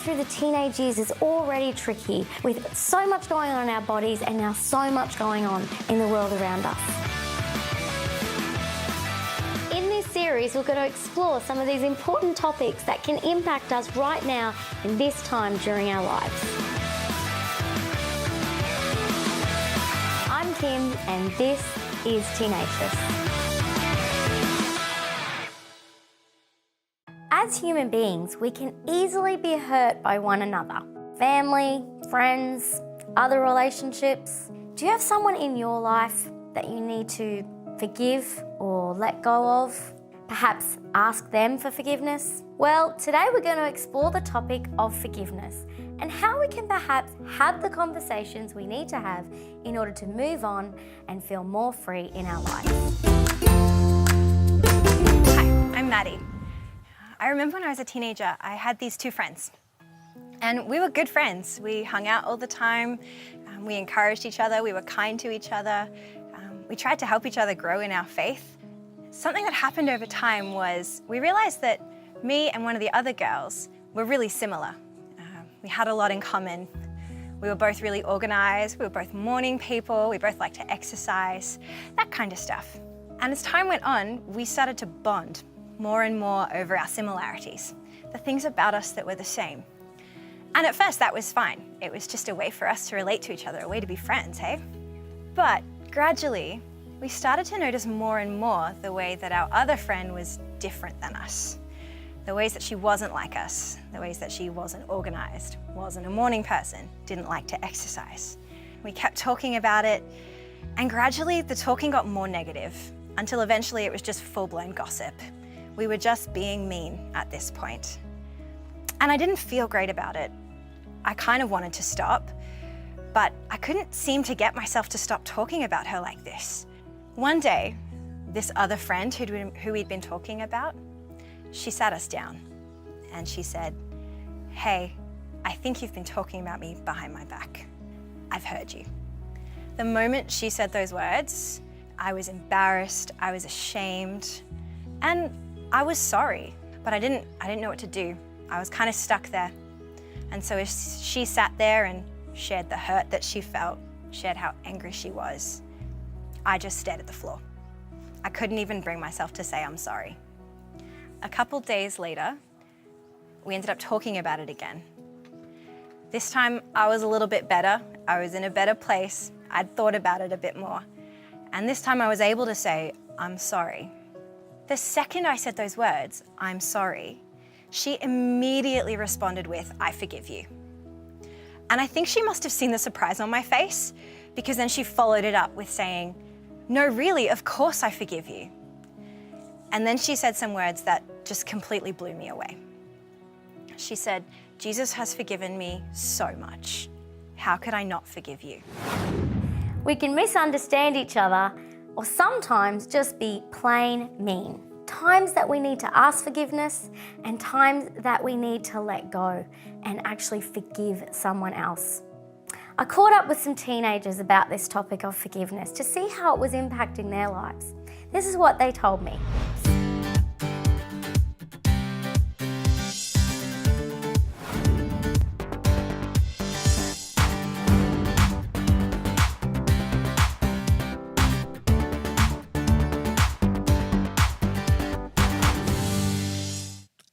through the teenage years is already tricky, with so much going on in our bodies and now so much going on in the world around us. In this series, we're going to explore some of these important topics that can impact us right now in this time during our lives. I'm Kim, and this is Teenacious. As human beings, we can easily be hurt by one another. Family, friends, other relationships. Do you have someone in your life that you need to forgive or let go of? Perhaps ask them for forgiveness? Well, today we're going to explore the topic of forgiveness and how we can perhaps have the conversations we need to have in order to move on and feel more free in our lives. Hi, I'm Maddie. I remember when I was a teenager, I had these two friends. And we were good friends. We hung out all the time. We encouraged each other. We were kind to each other. We tried to help each other grow in our faith. Something that happened over time was we realized that me and one of the other girls were really similar. We had a lot in common. We were both really organized. We were both morning people. We both liked to exercise, that kind of stuff. And as time went on, we started to bond more and more over our similarities, the things about us that were the same. And at first that was fine. It was just a way for us to relate to each other, a way to be friends, hey? But gradually, we started to notice more and more the way that our other friend was different than us. The ways that she wasn't like us, the ways that she wasn't organized, wasn't a morning person, didn't like to exercise. We kept talking about it, and gradually the talking got more negative, until eventually it was just full-blown gossip. We were just being mean at this point. And I didn't feel great about it. I kind of wanted to stop, but I couldn't seem to get myself to stop talking about her like this. One day, this other friend who we'd been talking about, she sat us down and she said, "Hey, I think you've been talking about me behind my back. I've heard you." The moment she said those words, I was embarrassed, I was ashamed, and I was sorry, but I didn't know what to do. I was kind of stuck there. And so as she sat there and shared the hurt that she felt, shared how angry she was, I just stared at the floor. I couldn't even bring myself to say I'm sorry. A couple days later, we ended up talking about it again. This time I was a little bit better. I was in a better place. I'd thought about it a bit more. And this time I was able to say, I'm sorry. The second I said those words, I'm sorry, she immediately responded with, I forgive you. And I think she must have seen the surprise on my face, because then she followed it up with saying, no, really, of course I forgive you. And then she said some words that just completely blew me away. She said, Jesus has forgiven me so much. How could I not forgive you? We can misunderstand each other or sometimes just be plain mean. Times that we need to ask forgiveness and times that we need to let go and actually forgive someone else. I caught up with some teenagers about this topic of forgiveness to see how it was impacting their lives. This is what they told me.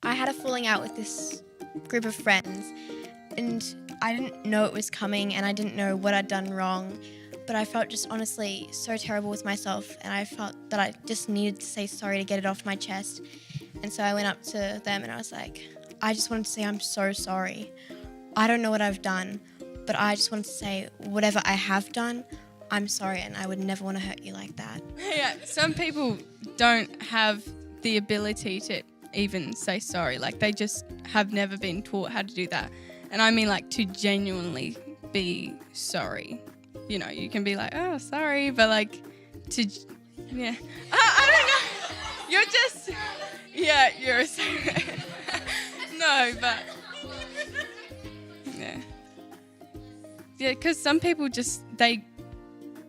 I had a falling out with this group of friends, and I didn't know it was coming and I didn't know what I'd done wrong, but I felt just honestly so terrible with myself, and I felt that I just needed to say sorry to get it off my chest. And so I went up to them and I was like, I just wanted to say I'm so sorry. I don't know what I've done, but I just wanted to say whatever I have done, I'm sorry, and I would never want to hurt you like that. Yeah, some people don't have the ability to even say sorry. Like, they just have never been taught how to do that. And I mean, like, to genuinely be sorry. You know, you can be like, oh, sorry, but like, to, yeah. I don't know. You're just, yeah, you're a no, but, yeah. Yeah, because some people just, they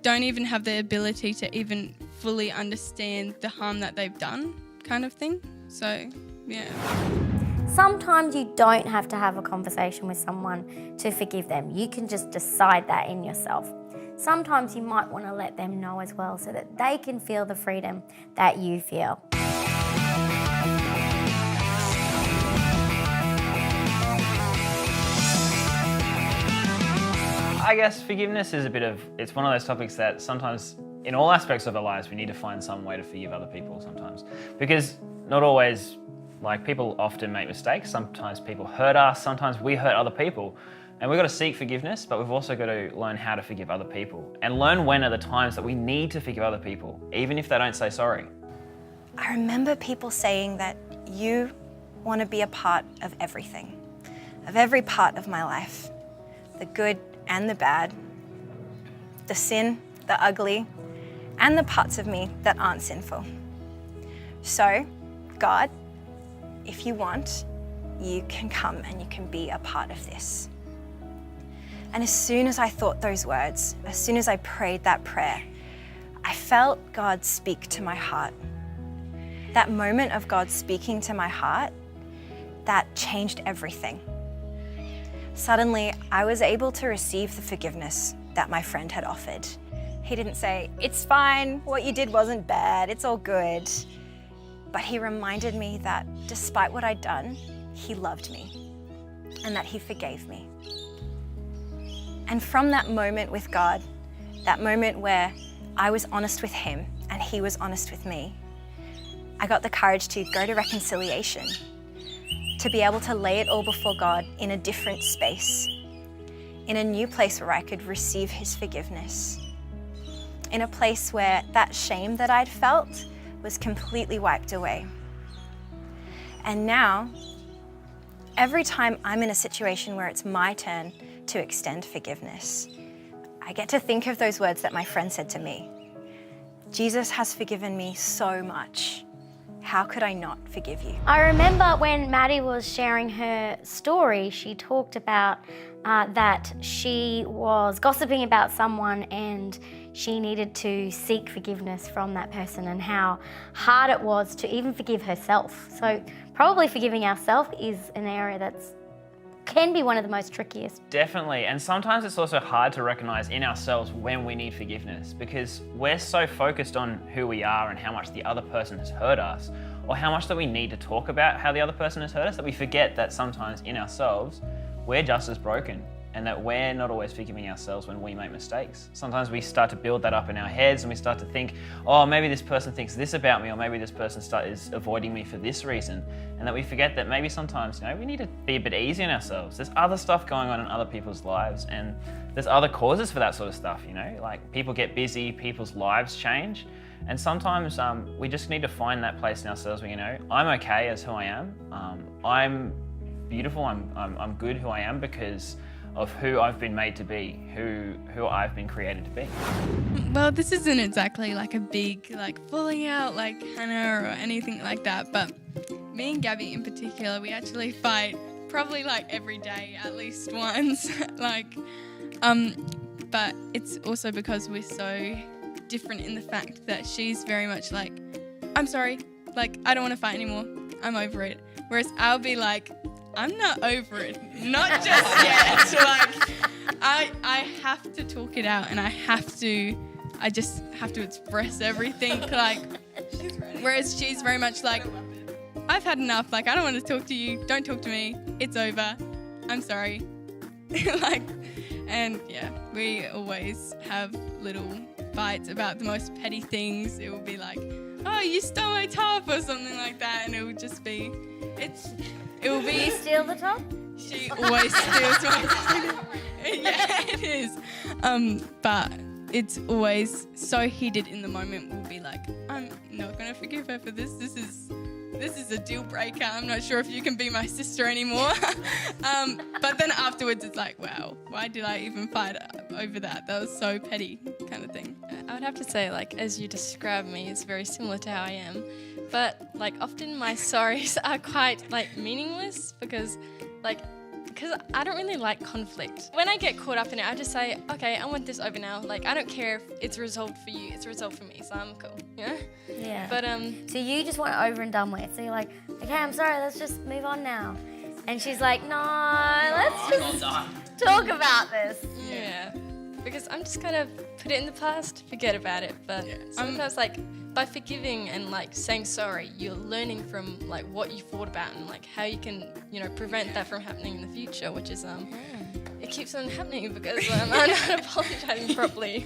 don't even have the ability to even fully understand the harm that they've done, kind of thing. So, yeah. Sometimes you don't have to have a conversation with someone to forgive them. You can just decide that in yourself. Sometimes you might want to let them know as well so that they can feel the freedom that you feel. I guess forgiveness is it's one of those topics that sometimes in all aspects of our lives we need to find some way to forgive other people sometimes. Because not always, people often make mistakes, sometimes people hurt us, sometimes we hurt other people. And we've got to seek forgiveness, but we've also got to learn how to forgive other people and learn when are the times that we need to forgive other people, even if they don't say sorry. I remember people saying that you want to be a part of everything, of every part of my life, the good and the bad, the sin, the ugly, and the parts of me that aren't sinful. So, God, if you want, you can come and you can be a part of this. And as soon as I thought those words, as soon as I prayed that prayer, I felt God speak to my heart. That moment of God speaking to my heart, that changed everything. Suddenly, I was able to receive the forgiveness that my friend had offered. He didn't say, "It's fine, what you did wasn't bad, it's all good." But he reminded me that despite what I'd done, he loved me and that he forgave me. And from that moment with God, that moment where I was honest with him and he was honest with me, I got the courage to go to reconciliation, to be able to lay it all before God in a different space, in a new place where I could receive his forgiveness, in a place where that shame that I'd felt was completely wiped away. And now, every time I'm in a situation where it's my turn to extend forgiveness, I get to think of those words that my friend said to me. Jesus has forgiven me so much. How could I not forgive you? I remember when Maddie was sharing her story, she talked about that she was gossiping about someone and she needed to seek forgiveness from that person and how hard it was to even forgive herself. So probably forgiving ourselves is an area that's can be one of the most trickiest. Definitely, and sometimes it's also hard to recognize in ourselves when we need forgiveness because we're so focused on who we are and how much the other person has hurt us or how much that we need to talk about how the other person has hurt us that we forget that sometimes in ourselves we're just as broken and that we're not always forgiving ourselves when we make mistakes. Sometimes we start to build that up in our heads and we start to think, oh, maybe this person thinks this about me or maybe this person is avoiding me for this reason, and that we forget that maybe sometimes we need to be a bit easy on ourselves. There's other stuff going on in other people's lives and there's other causes for that sort of stuff, like people get busy, people's lives change, and sometimes we just need to find that place in ourselves where, I'm okay as who I am, I'm beautiful, I'm good who I am because of who I've been made to be, who I've been created to be. Well, this isn't exactly like a big falling out like Hannah or anything like that, but me and Gabby in particular, we actually fight probably every day at least once. But it's also because we're so different in the fact that she's very much I'm sorry, I don't want to fight anymore, I'm over it. Whereas I'll be I'm not over it, not just yet. I have to talk it out and I just have to express everything. Whereas she's very much I've had enough, I don't want to talk to you, don't talk to me, it's over, I'm sorry. And yeah, we always have little fights about the most petty things. It will be oh, you stole my top or something like that, and it will just be, it will be. You steal the top? She always steals my top. Yeah, it is. But it's always so heated in the moment. We'll be I'm not gonna forgive her for this. This is a deal breaker. I'm not sure if you can be my sister anymore. But then afterwards it's wow, why did I even fight over that? That was so petty kind of thing. I would have to say, as you describe me, it's very similar to how I am. But, often my sorries are quite, meaningless because because I don't really like conflict. When I get caught up in it, I just say, okay, I want this over now. Like, I don't care if it's resolved for you, it's resolved for me, so I'm cool, you know? Yeah. But, So you just want it over and done with. So you're like, okay, I'm sorry, let's just move on now. And she's like, no, let's just talk about this. yeah. Because I'm just kind of put it in the past, forget about it. But sometimes, like, by forgiving and, like, saying sorry, you're learning from, like, what you thought about and, like, how you can, you know, prevent that from happening in the future, which is, it keeps on happening because I'm not apologizing properly.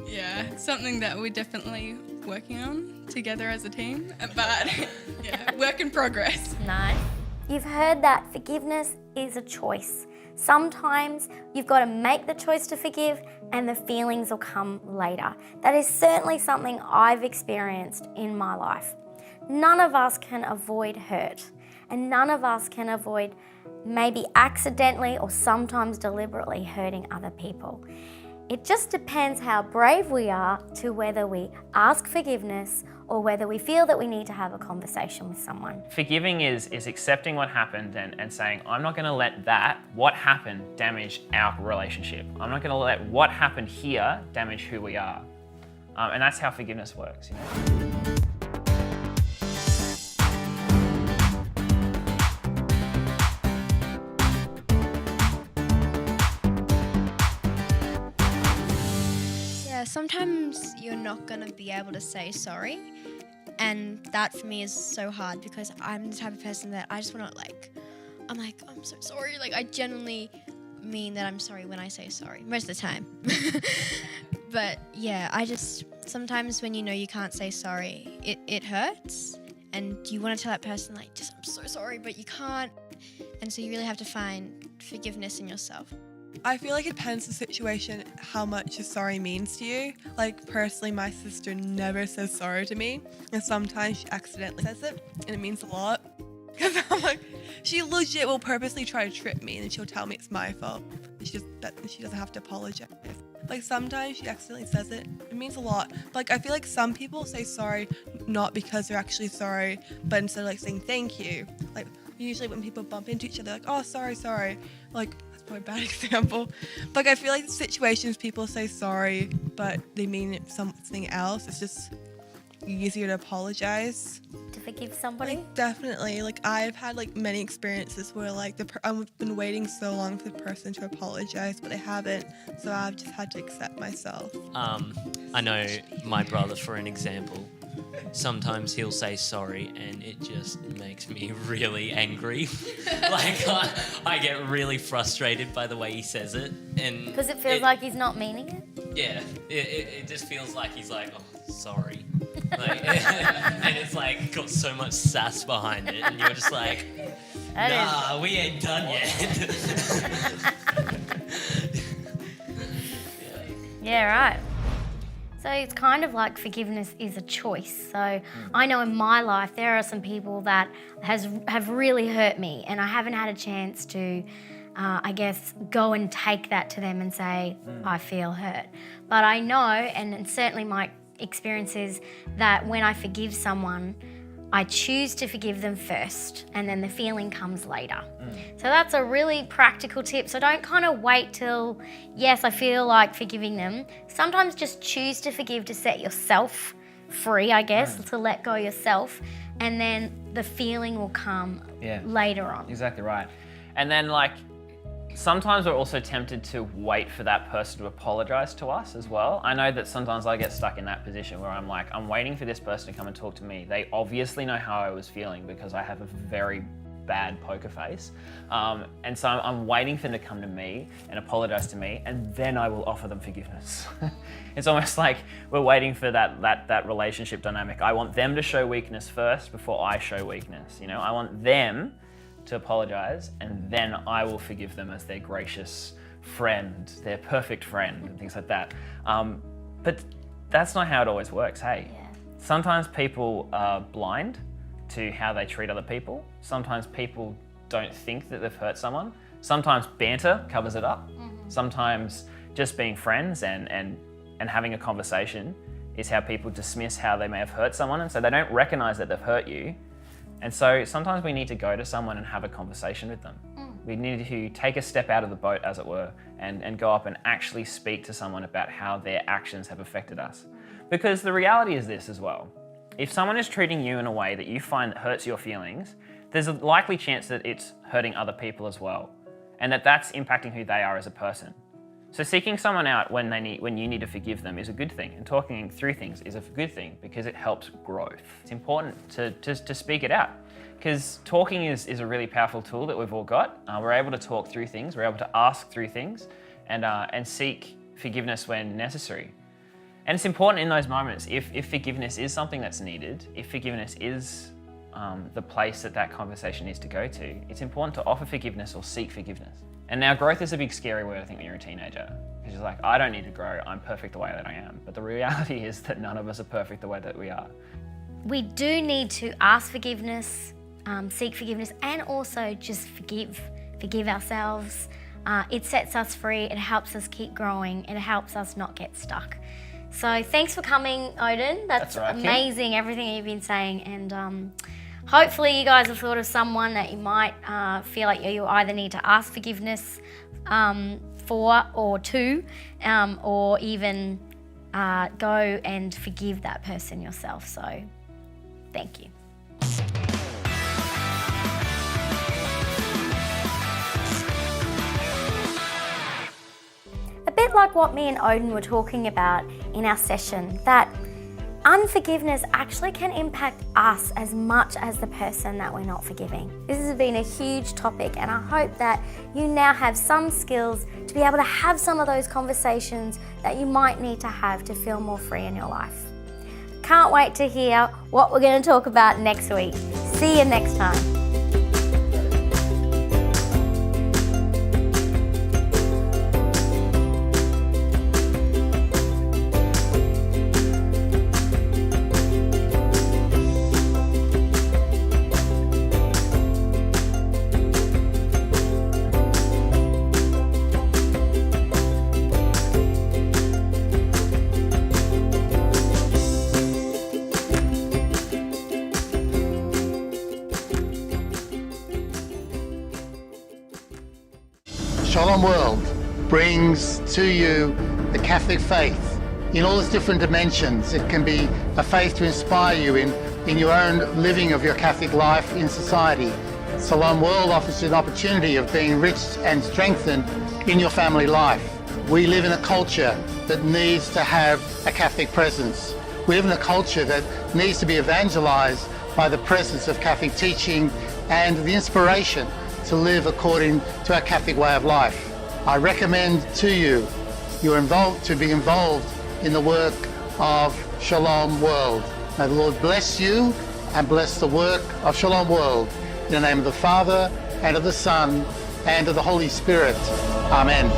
Yeah, it's something that we're definitely working on together as a team, but yeah, work in progress. Nice. You've heard that forgiveness is a choice. Sometimes you've got to make the choice to forgive and the feelings will come later. That is certainly something I've experienced in my life. None of us can avoid hurt, and none of us can avoid maybe accidentally or sometimes deliberately hurting other people. It just depends how brave we are to whether we ask forgiveness or whether we feel that we need to have a conversation with someone. Forgiving is accepting what happened and saying, I'm not going to let what happened, damage our relationship. I'm not going to let what happened here damage who we are. And that's how forgiveness works, you know? Sometimes you're not going to be able to say sorry, and that for me is so hard because I'm the type of person that I just want to I'm so sorry. Like, I genuinely mean that I'm sorry when I say sorry, most of the time. But yeah, sometimes when you know you can't say sorry, it hurts, and you want to tell that person, like, just, I'm so sorry, but you can't. And so you really have to find forgiveness in yourself. I feel like it depends on the situation, how much a sorry means to you. Like, personally, my sister never says sorry to me, and sometimes she accidentally says it, and it means a lot. Because I'm like, she legit will purposely try to trip me, and then she'll tell me it's my fault. She doesn't have to apologize. Like, sometimes she accidentally says it. It means a lot. But, like, I feel like some people say sorry not because they're actually sorry, but instead of, like, saying thank you. Like, usually when people bump into each other, like, oh, sorry. Like, probably a bad example. But, like, I feel like the situations people say sorry, but they mean something else. It's just easier to apologize. To forgive somebody? Like, definitely. Like, I've had, like, many experiences where, like, I've been waiting so long for the person to apologize, but they haven't. So I've just had to accept myself. I know my brother, for an example. Sometimes he'll say sorry and it just makes me really angry. Like, I get really frustrated by the way he says it. And Because it feels like he's not meaning it? Yeah, it just feels like he's like, oh, sorry. Like, and it's like got so much sass behind it, and you're just like, nah, we ain't done yet. Yeah, right. So it's kind of like forgiveness is a choice. So I know in my life there are some people that have really hurt me, and I haven't had a chance to, I guess, go and take that to them and say, I feel hurt. But I know, and certainly my experience is that when I forgive someone, I choose to forgive them first, and then the feeling comes later. So that's a really practical tip. So don't kind of wait till, yes, I feel like forgiving them. Sometimes just choose to forgive to set yourself free, I guess, to let go yourself, and then the feeling will come later on. Exactly right. And then, like, sometimes we're also tempted to wait for that person to apologize to us as well. I know that sometimes I get stuck in that position where I'm like, I'm waiting for this person to come and talk to me. They obviously know how I was feeling because I have a very bad poker face. And so I'm waiting for them to come to me and apologize to me, and then I will offer them forgiveness. It's almost like we're waiting for that relationship dynamic. I want them to show weakness first before I show weakness. You know, I want them to apologize, and then I will forgive them as their gracious friend, their perfect friend, and things like that. But that's not how it always works, hey? Yeah. Sometimes people are blind to how they treat other people. Sometimes people don't think that they've hurt someone. Sometimes banter covers it up. Sometimes just being friends and having a conversation is how people dismiss how they may have hurt someone, and so they don't recognize that they've hurt you. And so sometimes we need to go to someone and have a conversation with them. We need to take a step out of the boat, as it were, and go up and actually speak to someone about how their actions have affected us. Because the reality is this as well. If someone is treating you in a way that you find that hurts your feelings, there's a likely chance that it's hurting other people as well, and that that's impacting who they are as a person. So seeking someone out when you need to forgive them is a good thing, and talking through things is a good thing because it helps growth. It's important to speak it out, because talking is a really powerful tool that we've all got. We're able to talk through things, we're able to ask through things, and seek forgiveness when necessary. And it's important in those moments, if forgiveness is something that's needed, if forgiveness is the place that conversation needs to go to, it's important to offer forgiveness or seek forgiveness. And now growth is a big scary word, I think, when you're a teenager. Because you're like, I don't need to grow, I'm perfect the way that I am. But the reality is that none of us are perfect the way that we are. We do need to ask forgiveness, seek forgiveness, and also just forgive ourselves. It sets us free, it helps us keep growing, it helps us not get stuck. So thanks for coming, Odin. That's right, amazing, Kim. Everything you've been saying. And hopefully you guys have thought of someone that you might feel like you either need to ask forgiveness for or to, or even go and forgive that person yourself. So thank you. A bit like what me and Odin were talking about in our session, that unforgiveness actually can impact us as much as the person that we're not forgiving. This has been a huge topic, and I hope that you now have some skills to be able to have some of those conversations that you might need to have to feel more free in your life. Can't wait to hear what we're going to talk about next week. See you next time. Shalom World brings to you the Catholic faith in all its different dimensions. It can be a faith to inspire you in your own living of your Catholic life in society. Shalom World offers you an opportunity of being enriched and strengthened in your family life. We live in a culture that needs to have a Catholic presence. We live in a culture that needs to be evangelized by the presence of Catholic teaching and the inspiration to live according to our Catholic way of life. I recommend to you to be involved in the work of Shalom World. May the Lord bless you and bless the work of Shalom World. In the name of the Father, and of the Son, and of the Holy Spirit. Amen.